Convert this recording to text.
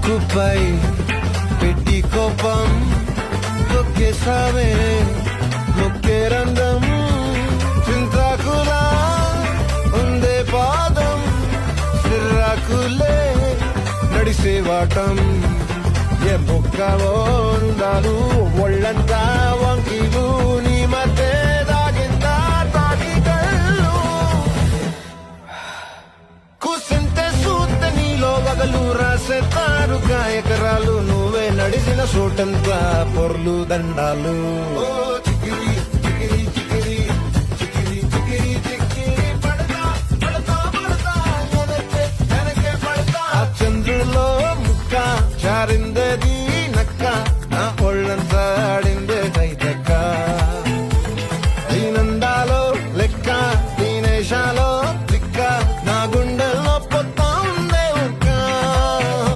ముక్కుపై పెట్టి కోపం తొక్కేసావే మొక్కే రంగం చింతాకులా ఉందే పాదం సిర్రాకులే నడిసేవాటం ఏ బొక్కవో ఉండాలు ఒళ్ళంతా వంకీలు నీ మధ్య దాగిందా తాగి కళ్ళు కూసింటే సూత్త నీలో వగలు రాసేతారుగా ఎకరాలు నువ్వే నడిసిన చోటంతా పొర్లు దండాలు చికిరి చికిరి చికిరి చికిరి చికిరి చికిరి పడతా పడతా పడతా వెనకే పడతా చంద్రులో ముక్క చారిందది